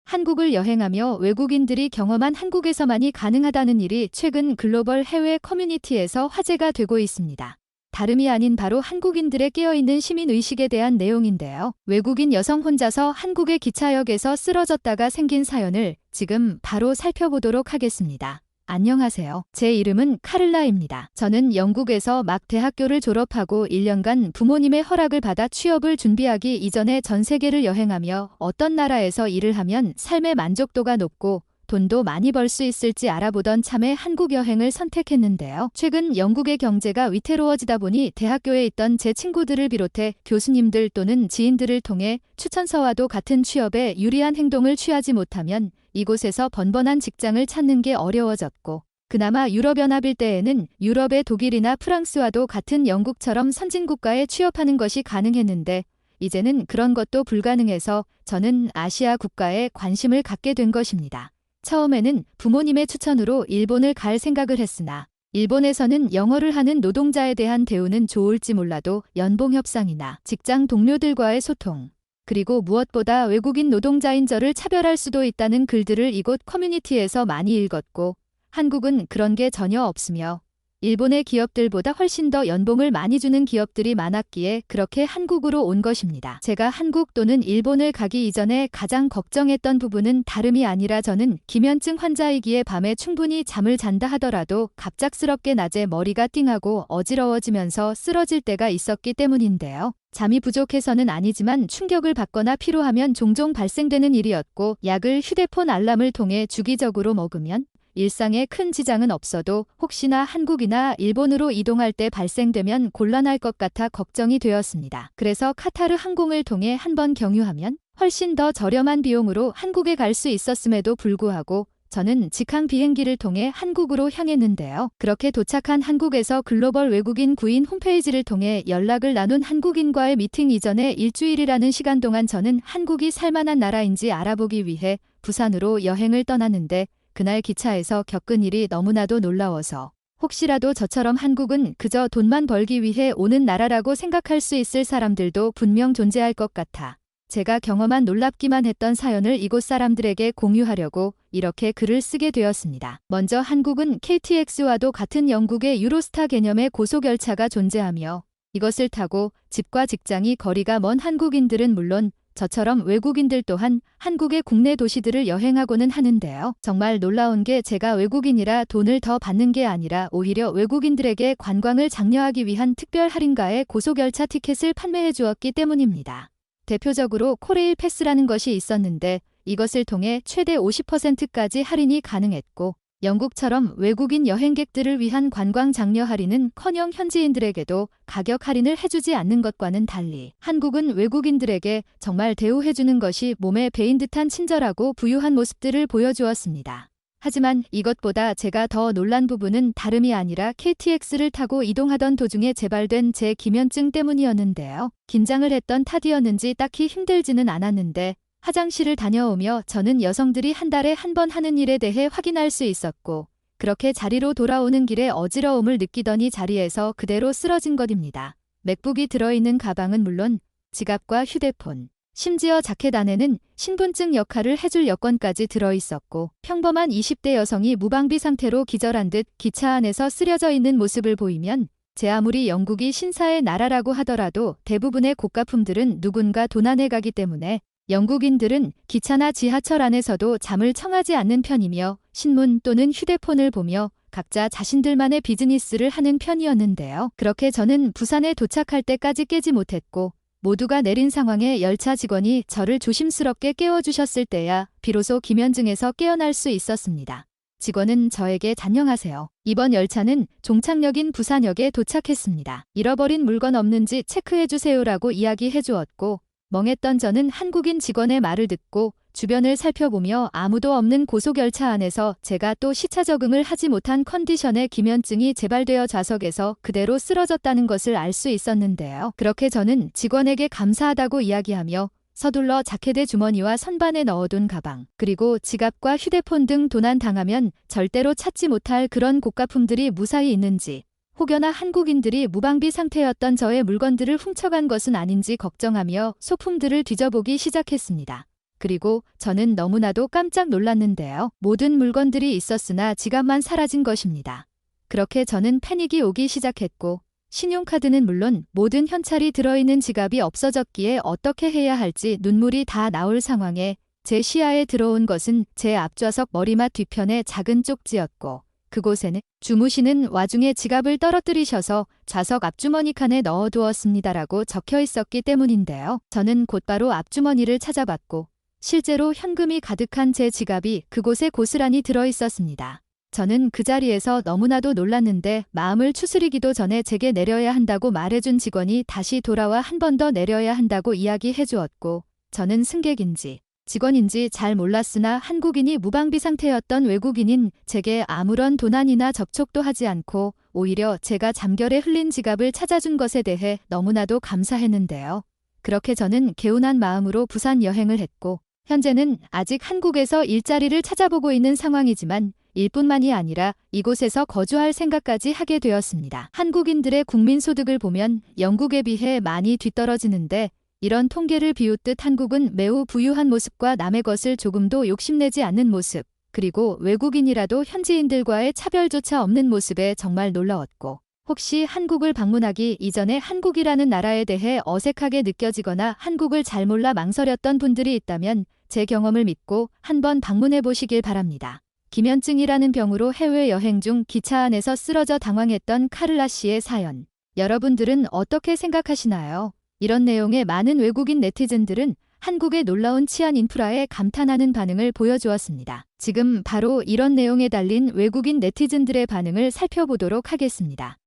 한국을 여행하며 외국인들이 경험한 한국에서만이 가능하다는 일이 최근 글로벌 해외 커뮤니티에서 화제가 되고 있습니다. 다름이 아닌 바로 한국인들의 깨어있는 시민의식에 대한 내용인데요. 외국인 여성 혼자서 한국의 기차역에서 쓰러졌다가 생긴 사연을 지금 바로 살펴보도록 하겠습니다. 안녕하세요. 제 이름은 카를라입니다. 저는 영국에서 막 대학교를 졸업하고 1년간 부모님의 허락을 받아 취업을 준비하기 이전에 전 세계를 여행하며 어떤 나라에서 일을 하면 삶의 만족도가 높고 돈도 많이 벌 수 있을지 알아보던 참에 한국 여행을 선택했는데요. 최근 영국의 경제가 위태로워지다 보니 대학교에 있던 제 친구들을 비롯해 교수님들 또는 지인들을 통해 추천서와도 같은 취업에 유리한 행동을 취하지 못하면 이곳에서 번번한 직장을 찾는 게 어려워졌고, 그나마 유럽연합일 때에는 유럽의 독일이나 프랑스와도 같은 영국처럼 선진국가에 취업하는 것이 가능했는데 이제는 그런 것도 불가능해서 저는 아시아 국가에 관심을 갖게 된 것입니다. 처음에는 부모님의 추천으로 일본을 갈 생각을 했으나 일본에서는 영어를 하는 노동자에 대한 대우는 좋을지 몰라도 연봉 협상이나 직장 동료들과의 소통, 그리고 무엇보다 외국인 노동자인 저를 차별할 수도 있다는 글들을 이곳 커뮤니티에서 많이 읽었고, 한국은 그런 게 전혀 없으며 일본의 기업들보다 훨씬 더 연봉을 많이 주는 기업들이 많았기에 그렇게 한국으로 온 것입니다. 제가 한국 또는 일본을 가기 이전에 가장 걱정했던 부분은 다름이 아니라 저는 기면증 환자이기에 밤에 충분히 잠을 잔다 하더라도 갑작스럽게 낮에 머리가 띵하고 어지러워지면서 쓰러질 때가 있었기 때문인데요. 잠이 부족해서는 아니지만 충격을 받거나 피로하면 종종 발생되는 일이었고, 약을 휴대폰 알람을 통해 주기적으로 먹으면 일상에 큰 지장은 없어도 혹시나 한국이나 일본으로 이동할 때 발생되면 곤란할 것 같아 걱정이 되었습니다. 그래서 카타르 항공을 통해 한번 경유하면 훨씬 더 저렴한 비용으로 한국에 갈 수 있었음에도 불구하고 저는 직항 비행기를 통해 한국으로 향했는데요. 그렇게 도착한 한국에서 글로벌 외국인 구인 홈페이지를 통해 연락을 나눈 한국인과의 미팅 이전에 일주일이라는 시간 동안 저는 한국이 살만한 나라인지 알아보기 위해 부산으로 여행을 떠났는데, 그날 기차에서 겪은 일이 너무나도 놀라워서 혹시라도 저처럼 한국은 그저 돈만 벌기 위해 오는 나라라고 생각할 수 있을 사람들도 분명 존재할 것 같아 제가 경험한 놀랍기만 했던 사연을 이곳 사람들에게 공유하려고 이렇게 글을 쓰게 되었습니다. 먼저 한국은 KTX와도 같은 영국의 유로스타 개념의 고속열차가 존재하며 이것을 타고 집과 직장이 거리가 먼 한국인들은 물론 저처럼 외국인들 또한 한국의 국내 도시들을 여행하고는 하는데요. 정말 놀라운 게 제가 외국인이라 돈을 더 받는 게 아니라 오히려 외국인들에게 관광을 장려하기 위한 특별 할인가에 고속열차 티켓을 판매해 주었기 때문입니다. 대표적으로 코레일 패스라는 것이 있었는데 이것을 통해 최대 50%까지 할인이 가능했고, 영국처럼 외국인 여행객들을 위한 관광 장려 할인은커녕 현지인들에게도 가격 할인을 해주지 않는 것과는 달리 한국은 외국인들에게 정말 대우해주는 것이 몸에 배인 듯한 친절하고 부유한 모습들을 보여주었습니다. 하지만 이것보다 제가 더 놀란 부분은 다름이 아니라 KTX를 타고 이동하던 도중에 재발된 제 기면증 때문이었는데요. 긴장을 했던 탓이었는지 딱히 힘들지는 않았는데 화장실을 다녀오며 저는 여성들이 한 달에 한 번 하는 일에 대해 확인할 수 있었고, 그렇게 자리로 돌아오는 길에 어지러움을 느끼더니 자리에서 그대로 쓰러진 것입니다. 맥북이 들어있는 가방은 물론 지갑과 휴대폰, 심지어 자켓 안에는 신분증 역할을 해줄 여권까지 들어있었고, 평범한 20대 여성이 무방비 상태로 기절한 듯 기차 안에서 쓰려져 있는 모습을 보이면 제 아무리 영국이 신사의 나라라고 하더라도 대부분의 고가품들은 누군가 도난해 가기 때문에 영국인들은 기차나 지하철 안에서도 잠을 청하지 않는 편이며 신문 또는 휴대폰을 보며 각자 자신들만의 비즈니스를 하는 편이었는데요. 그렇게 저는 부산에 도착할 때까지 깨지 못했고, 모두가 내린 상황에 열차 직원이 저를 조심스럽게 깨워주셨을 때야 비로소 기면증에서 깨어날 수 있었습니다. 직원은 저에게 "안녕하세요. 이번 열차는 종착역인 부산역에 도착했습니다. 잃어버린 물건 없는지 체크해주세요라고 이야기해 주었고, 멍했던 저는 한국인 직원의 말을 듣고 주변을 살펴보며 아무도 없는 고속열차 안에서 제가 또 시차 적응을 하지 못한 컨디션에 기면증이 재발되어 좌석에서 그대로 쓰러졌다는 것을 알 수 있었는데요. 그렇게 저는 직원에게 감사하다고 이야기하며 서둘러 자켓의 주머니와 선반에 넣어둔 가방, 그리고 지갑과 휴대폰 등 도난당하면 절대로 찾지 못할 그런 고가품들이 무사히 있는지, 혹여나 한국인들이 무방비 상태였던 저의 물건들을 훔쳐간 것은 아닌지 걱정하며 소품들을 뒤져보기 시작했습니다. 그리고 저는 너무나도 깜짝 놀랐는데요. 모든 물건들이 있었으나 지갑만 사라진 것입니다. 그렇게 저는 패닉이 오기 시작했고 신용카드는 물론 모든 현찰이 들어있는 지갑이 없어졌기에 어떻게 해야 할지 눈물이 다 나올 상황에 제 시야에 들어온 것은 제 앞좌석 머리맡 뒤편의 작은 쪽지였고 그곳에는 주무시는 와중에 지갑을 떨어뜨리셔서 좌석 앞주머니 칸에 넣어두었습니다라고 적혀 있었기 때문인데요. 저는 곧바로 앞주머니를 찾아봤고 실제로 현금이 가득한 제 지갑이 그곳에 고스란히 들어있었습니다. 저는 그 자리에서 너무나도 놀랐는데 마음을 추스리기도 전에 제게 내려야 한다고 말해준 직원이 다시 돌아와 한 번 더 내려야 한다고 이야기해 주었고 저는 승객인지 직원인지 잘 몰랐으나 한국인이 무방비 상태였던 외국인인 제게 아무런 도난이나 접촉도 하지 않고 오히려 제가 잠결에 흘린 지갑을 찾아준 것에 대해 너무나도 감사했는데요. 그렇게 저는 개운한 마음으로 부산 여행을 했고 현재는 아직 한국에서 일자리를 찾아보고 있는 상황이지만 일뿐만이 아니라 이곳에서 거주할 생각까지 하게 되었습니다. 한국인들의 국민소득을 보면 영국에 비해 많이 뒤떨어지는데 이런 통계를 비웃듯 한국은 매우 부유한 모습과 남의 것을 조금도 욕심내지 않는 모습, 그리고 외국인이라도 현지인들과의 차별조차 없는 모습에 정말 놀라웠고 혹시 한국을 방문하기 이전에 한국이라는 나라에 대해 어색하게 느껴지거나 한국을 잘 몰라 망설였던 분들이 있다면 제 경험을 믿고 한번 방문해 보시길 바랍니다. 기면증이라는 병으로 해외여행 중 기차 안에서 쓰러져 당황했던 카를라 씨의 사연. 여러분들은 어떻게 생각하시나요? 이런 내용의 많은 외국인 네티즌들은 한국의 놀라운 치안 인프라에 감탄하는 반응을 보여주었습니다. 지금 바로 이런 내용에 달린 외국인 네티즌들의 반응을 살펴보도록 하겠습니다.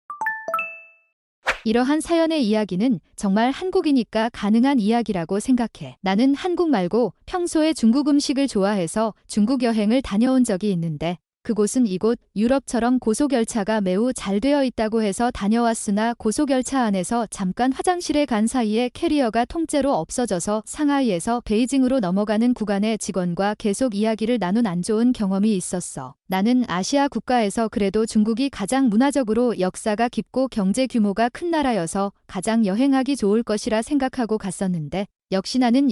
이러한 사연의 이야기는 정말 한국이니까 가능한 이야기라고 생각해. 나는 한국 말고 평소에 중국 음식을 좋아해서 중국 여행을 다녀온 적이 있는데 그곳은 이곳 유럽처럼 고속열차가 매우 잘 되어 있다고 해서 다녀왔으나 고속열차 안에서 잠깐 화장실에 간 사이에 캐리어가 통째로 없어져서 상하이에서 베이징으로 넘어가는 구간의 직원과 계속 이야기를 나눈 안 좋은 경험이 있었어. 나는 아시아 국가에서 그래도 중국이 가장 문화적으로 역사가 깊고 경제 규모가 큰 나라여서 가장 여행하기 좋을 것이라 생각하고 갔었는데 역시 나는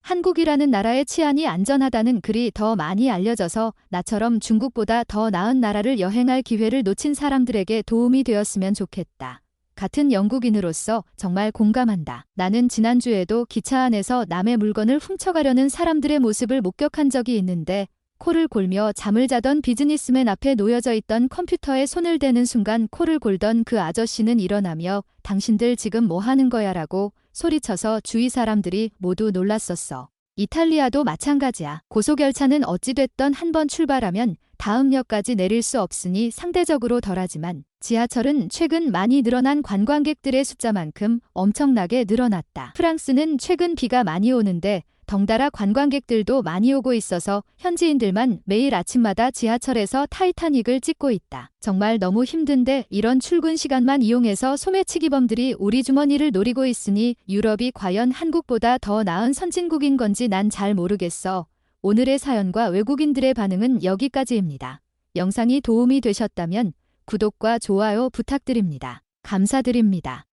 한국이라는 나라의 치안이 안전하다는 글이 더 많이 알려져서 나처럼 중국보다 더 나은 나라를 여행할 기회를 놓친 사람들에게 도움이 되었으면 좋겠다. 같은 영국인으로서 정말 공감한다. 나는 지난주에도 기차 안에서 남의 물건을 훔쳐가려는 사람들의 모습을 목격한 적이 있는데 코를 골며 잠을 자던 비즈니스맨 앞에 놓여져 있던 컴퓨터에 손을 대는 순간 코를 골던 그 아저씨는 일어나며 당신들 지금 뭐 하는 거야 라고 소리쳐서 주위 사람들이 모두 놀랐었어. 이탈리아도 마찬가지야. 고속열차는 어찌됐던 한번 출발하면 다음 역까지 내릴 수 없으니 상대적으로 덜하지만 지하철은 최근 많이 늘어난 관광객들의 숫자만큼 엄청나게 늘어났다. 프랑스는 최근 비가 많이 오는데 덩달아 관광객들도 많이 오고 있어서 현지인들만 매일 아침마다 지하철에서 타이타닉을 찍고 있다. 정말 너무 힘든데 이런 출근 시간만 이용해서 소매치기범들이 우리 주머니를 노리고 있으니 유럽이 과연 한국보다 더 나은 선진국인 건지 난 잘 모르겠어. 오늘의 사연과 외국인들의 반응은 여기까지입니다. 영상이 도움이 되셨다면 구독과 좋아요 부탁드립니다. 감사드립니다.